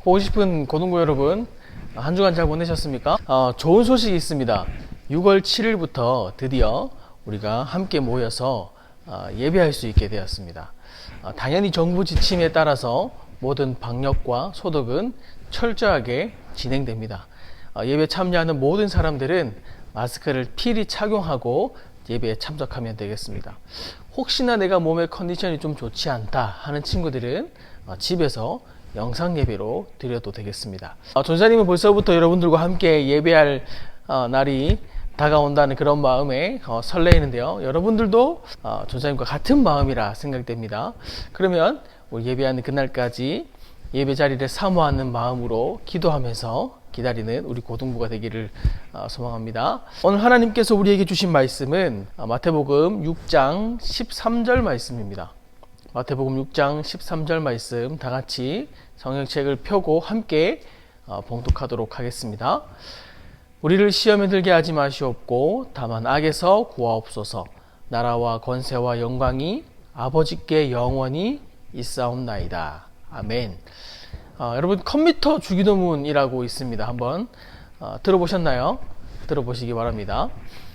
보고 싶은 고등부 여러분, 한 주간 잘 보내셨습니까? 좋은 소식이 있습니다. 6월 7일부터 드디어 우리가 함께 모여서 예배할 수 있게 되었습니다. 당연히 정부 지침에 따라서 모든 방역과 소독은 철저하게 진행됩니다. 예배 참여하는 모든 사람들은 마스크를 필히 착용하고 예배에 참석하면 되겠습니다. 혹시나 내가 몸의 컨디션이 좀 좋지 않다 하는 친구들은 집에서 영상 예배로 드려도 되겠습니다. 전사님은 벌써부터 여러분들과 함께 예배할 날이 다가온다는 그런 마음에 설레이는데요. 여러분들도 전사님과 같은 마음이라 생각됩니다. 그러면 우리 예배하는 그날까지 예배 자리를 사모하는 마음으로 기도하면서 기다리는 우리 고등부가 되기를 소망합니다. 오늘 하나님께서 우리에게 주신 말씀은 마태복음 6장 13절 말씀입니다. 마태복음 6장 13절 말씀 다 같이 성경책을 펴고 함께 봉독하도록 하겠습니다. 우리를 시험에 들게 하지 마시옵고 다만 악에서 구하옵소서. 나라와 권세와 영광이 아버지께 영원히 있사옵나이다. 아멘. 여러분 컴퓨터 주기도문이라고 있습니다. 한번 들어보셨나요? 들어보시기 바랍니다.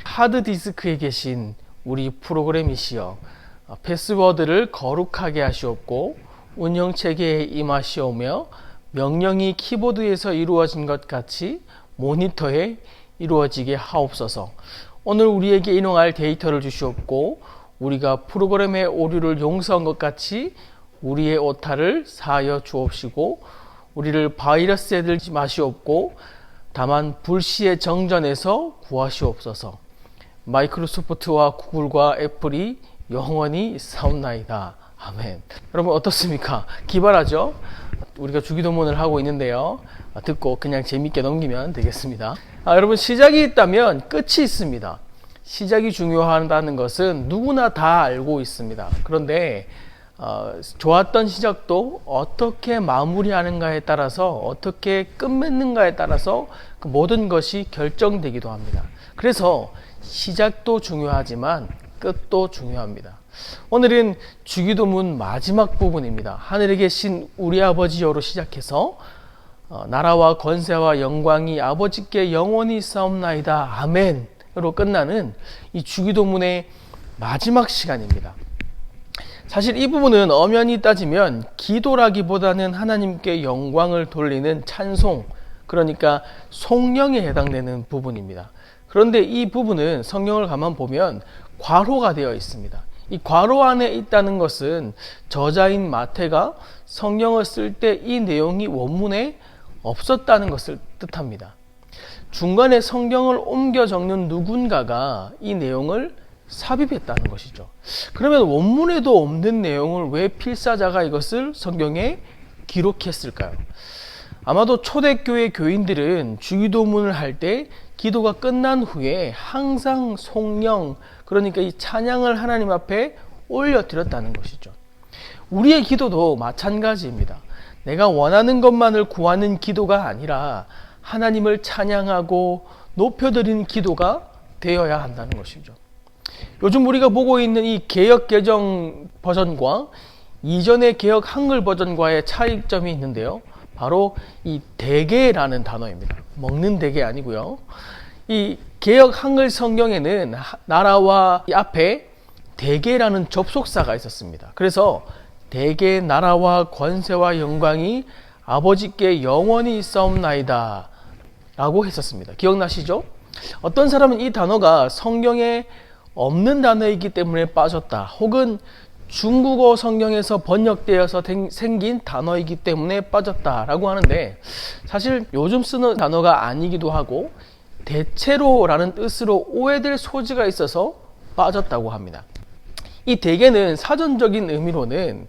하드디스크에 계신 우리 프로그램이시여 패스워드를 거룩하게 하시옵고 운영체계에 임하시오며 명령이 키보드에서 이루어진 것 같이 모니터에 이루어지게 하옵소서. 오늘 우리에게 인용할 데이터를 주시옵고 우리가 프로그램의 오류를 용서한 것 같이 우리의 오타를 사하여 주옵시고 우리를 바이러스에 들지 마시옵고 다만 불시의 정전에서 구하시옵소서. 마이크로소프트와 구글과 애플이 영원히 있사옵나이다. 아멘. 여러분 어떻습니까? 기발하죠? 우리가 주기도문을 하고 있는데요. 듣고 그냥 재밌게 넘기면 되겠습니다. 여러분 시작이 있다면 끝이 있습니다. 시작이 중요하다는 것은 누구나 다 알고 있습니다. 그런데 좋았던 시작도 어떻게 마무리하는가에 따라서 어떻게 끝맺는가에 따라서 그 모든 것이 결정되기도 합니다. 그래서 시작도 중요하지만 끝도 중요합니다. 오늘은 주기도문 마지막 부분입니다. 하늘에 계신 우리 아버지여로 시작해서 나라와 권세와 영광이 아버지께 영원히 있사옵나이다. 아멘으로 끝나는 이 주기도문의 마지막 시간입니다. 사실 이 부분은 엄연히 따지면 기도라기보다는 하나님께 영광을 돌리는 찬송, 그러니까 송영에 해당되는 부분입니다. 그런데 이 부분은 성경을 가만 보면 괄호가 되어 있습니다. 이 괄호 안에 있다는 것은 저자인 마태가 성경을 쓸 때 이 내용이 원문에 없었다는 것을 뜻합니다. 중간에 성경을 옮겨 적는 누군가가 이 내용을 삽입했다는 것이죠. 그러면 원문에도 없는 내용을 왜 필사자가 이것을 성경에 기록했을까요? 아마도 초대교회 교인들은 주기도문을 할 때 기도가 끝난 후에 항상 송영, 그러니까 이 찬양을 하나님 앞에 올려드렸다는 것이죠. 우리의 기도도 마찬가지입니다. 내가 원하는 것만을 구하는 기도가 아니라 하나님을 찬양하고 높여드리는 기도가 되어야 한다는 것이죠. 요즘 우리가 보고 있는 이 개역 개정 버전과 이전의 개역 한글 버전과의 차이점이 있는데요. 바로 이 대개라는 단어입니다. 먹는 대개 아니고요. 이 개역 한글 성경에는 나라와 이 앞에 대개라는 접속사가 있었습니다. 그래서 대개 나라와 권세와 영광이 아버지께 영원히 있사옵나이다 라고 했었습니다. 기억나시죠? 어떤 사람은 이 단어가 성경에 없는 단어이기 때문에 빠졌다, 혹은 중국어 성경에서 번역되어서 생긴 단어이기 때문에 빠졌다라고 하는데, 사실 요즘 쓰는 단어가 아니기도 하고 대체로라는 뜻으로 오해될 소지가 있어서 빠졌다고 합니다. 이 대개는 사전적인 의미로는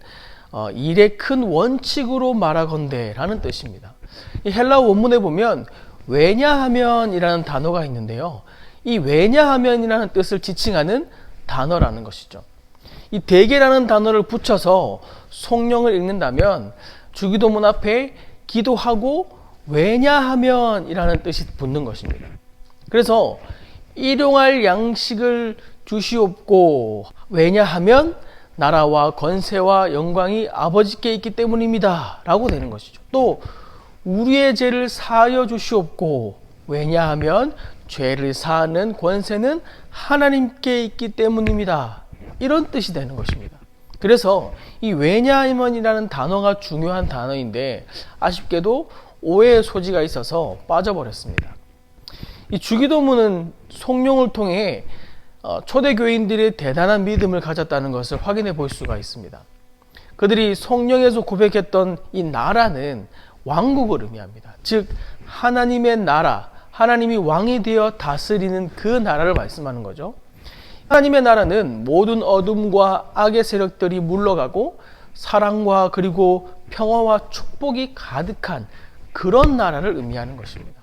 일의 큰 원칙으로 말하건대 라는 뜻입니다. 이 헬라어 원문에 보면 왜냐하면 이라는 단어가 있는데요. 이 왜냐하면 이라는 뜻을 지칭하는 단어라는 것이죠. 이 대개라는 단어를 붙여서 송영을 읽는다면 주기도문 앞에 기도하고 왜냐하면 이라는 뜻이 붙는 것입니다. 그래서 일용할 양식을 주시옵고 왜냐하면 나라와 권세와 영광이 아버지께 있기 때문입니다 라고 되는 것이죠. 또 우리의 죄를 사하여 주시옵고 왜냐하면 죄를 사하는 권세는 하나님께 있기 때문입니다. 이런 뜻이 되는 것입니다. 그래서 이 왜냐하면이라는 단어가 중요한 단어인데 아쉽게도 오해의 소지가 있어서 빠져버렸습니다. 이 주기도문은 성령을 통해 초대교인들의 대단한 믿음을 가졌다는 것을 확인해 볼 수가 있습니다. 그들이 성령에서 고백했던 이 나라는 왕국을 의미합니다. 즉 하나님의 나라, 하나님이 왕이 되어 다스리는 그 나라를 말씀하는 거죠. 하나님의 나라는 모든 어둠과 악의 세력들이 물러가고 사랑과 그리고 평화와 축복이 가득한 그런 나라를 의미하는 것입니다.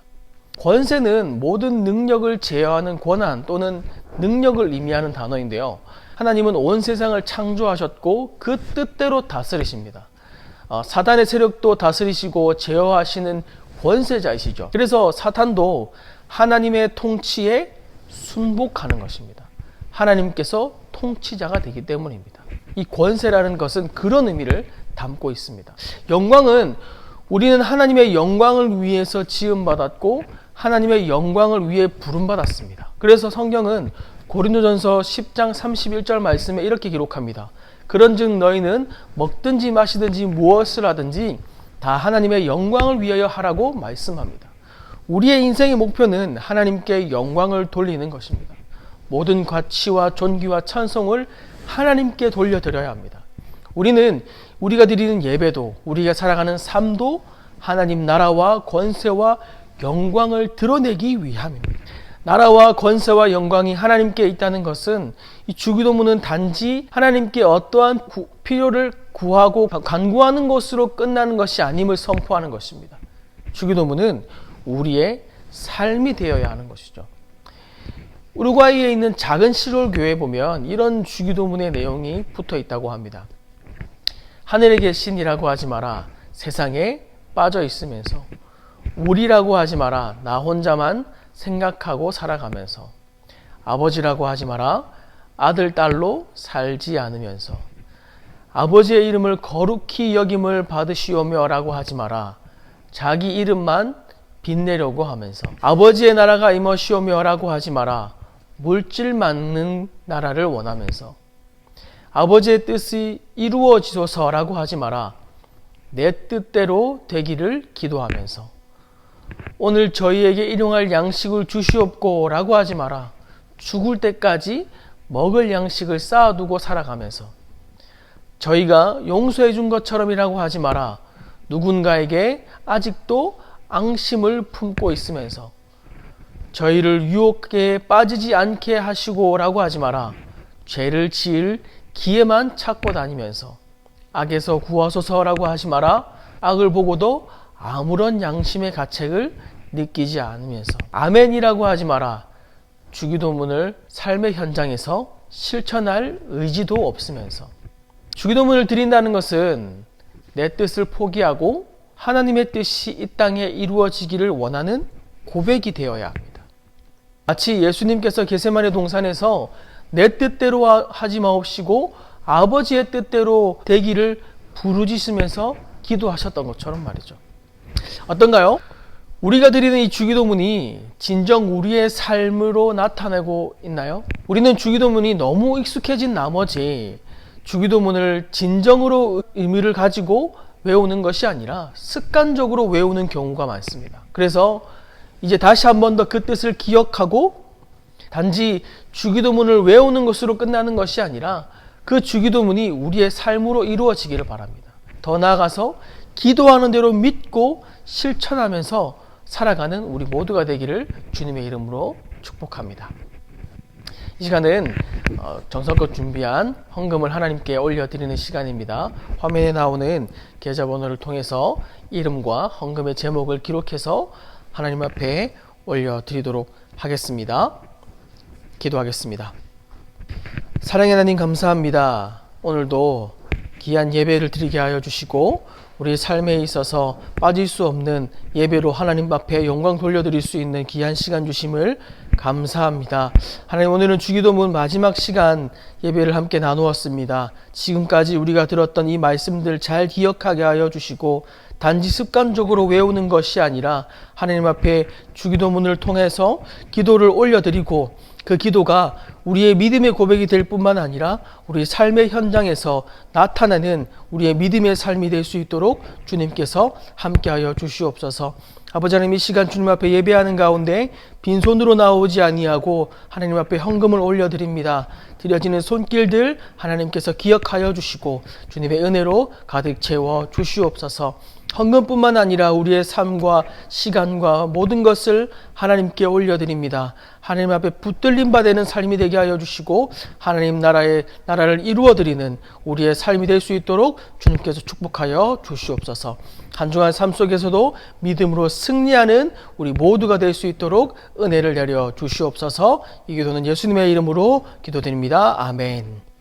권세는 모든 능력을 제어하는 권한 또는 능력을 의미하는 단어인데요. 하나님은 온 세상을 창조하셨고 그 뜻대로 다스리십니다. 사단의 세력도 다스리시고 제어하시는 권세자이시죠. 그래서 사탄도 하나님의 통치에 순복하는 것입니다. 하나님께서 통치자가 되기 때문입니다. 이 권세라는 것은 그런 의미를 담고 있습니다. 영광은 우리는 하나님의 영광을 위해서 지음받았고 하나님의 영광을 위해 부름받았습니다. 그래서 성경은 고린도전서 10장 31절 말씀에 이렇게 기록합니다. 그런즉 너희는 먹든지 마시든지 무엇을 하든지 다 하나님의 영광을 위하여 하라고 말씀합니다. 우리의 인생의 목표는 하나님께 영광을 돌리는 것입니다. 모든 가치와 존귀와 찬송을 하나님께 돌려드려야 합니다. 우리는 우리가 드리는 예배도 우리가 살아가는 삶도 하나님 나라와 권세와 영광을 드러내기 위함입니다. 나라와 권세와 영광이 하나님께 있다는 것은 이 주기도문은 단지 하나님께 어떠한 필요를 구하고 간구하는 것으로 끝나는 것이 아님을 선포하는 것입니다. 주기도문은 우리의 삶이 되어야 하는 것이죠. 우루과이에 있는 작은 시골 교회에 보면 이런 주기도문의 내용이 붙어 있다고 합니다. 하늘에 계신이라고 하지 마라 세상에 빠져 있으면서 우리라고 하지 마라 나 혼자만 생각하고 살아가면서 아버지라고 하지 마라 아들 딸로 살지 않으면서 아버지의 이름을 거룩히 여김을 받으시오며 라고 하지 마라 자기 이름만 빛내려고 하면서 아버지의 나라가 임하시오며 라고 하지 마라 물질 많는 나라를 원하면서 아버지의 뜻이 이루어지소서라고 하지 마라 내 뜻대로 되기를 기도하면서 오늘 저희에게 일용할 양식을 주시옵고 라고 하지 마라 죽을 때까지 먹을 양식을 쌓아두고 살아가면서 저희가 용서해 준 것처럼이라고 하지 마라 누군가에게 아직도 앙심을 품고 있으면서 저희를 유혹에 빠지지 않게 하시고 라고 하지 마라 죄를 지을 기회만 찾고 다니면서 악에서 구하소서라고 하지 마라 악을 보고도 아무런 양심의 가책을 느끼지 않으면서 아멘이라고 하지 마라 주기도문을 삶의 현장에서 실천할 의지도 없으면서 주기도문을 드린다는 것은 내 뜻을 포기하고 하나님의 뜻이 이 땅에 이루어지기를 원하는 고백이 되어야 합니다. 마치 예수님께서 겟세마네 동산에서 내 뜻대로 하지 마옵시고 아버지의 뜻대로 되기를 부르짖으면서 기도하셨던 것처럼 말이죠. 어떤가요? 우리가 드리는 이 주기도문이 진정 우리의 삶으로 나타내고 있나요? 우리는 주기도문이 너무 익숙해진 나머지 주기도문을 진정으로 의미를 가지고 외우는 것이 아니라 습관적으로 외우는 경우가 많습니다. 그래서 이제 다시 한 번 더 그 뜻을 기억하고 단지 주기도문을 외우는 것으로 끝나는 것이 아니라 그 주기도문이 우리의 삶으로 이루어지기를 바랍니다. 더 나아가서 기도하는 대로 믿고 실천하면서 살아가는 우리 모두가 되기를 주님의 이름으로 축복합니다. 이 시간은 정성껏 준비한 헌금을 하나님께 올려드리는 시간입니다. 화면에 나오는 계좌번호를 통해서 이름과 헌금의 제목을 기록해서 하나님 앞에 올려드리도록 하겠습니다. 기도하겠습니다. 사랑의 하나님 감사합니다. 오늘도 귀한 예배를 드리게 하여 주시고 우리 삶에 있어서 빠질 수 없는 예배로 하나님 앞에 영광 돌려드릴 수 있는 귀한 시간 주심을 감사합니다. 하나님, 오늘은 주기도문 마지막 시간 예배를 함께 나누었습니다. 지금까지 우리가 들었던 이 말씀들 잘 기억하게 하여 주시고, 단지 습관적으로 외우는 것이 아니라 하나님 앞에 주기도문을 통해서 기도를 올려드리고, 그 기도가 우리의 믿음의 고백이 될 뿐만 아니라 우리 삶의 현장에서 나타나는 우리의 믿음의 삶이 될 수 있도록 주님께서 함께하여 주시옵소서. 아버지 하나님, 이 시간 주님 앞에 예배하는 가운데 빈손으로 나오지 아니하고 하나님 앞에 헌금을 올려드립니다. 드려지는 손길들 하나님께서 기억하여 주시고 주님의 은혜로 가득 채워 주시옵소서. 헌금뿐만 아니라 우리의 삶과 시간과 모든 것을 하나님께 올려드립니다. 하나님 앞에 붙들림 받는 삶이 되게 하여 주시고 하나님 나라를 이루어드리는 우리의 삶이 될 수 있도록 주님께서 축복하여 주시옵소서. 한 주간 삶 속에서도 믿음으로 승리하는 우리 모두가 될 수 있도록 은혜를 내려 주시옵소서. 이 기도는 예수님의 이름으로 기도드립니다. 아멘.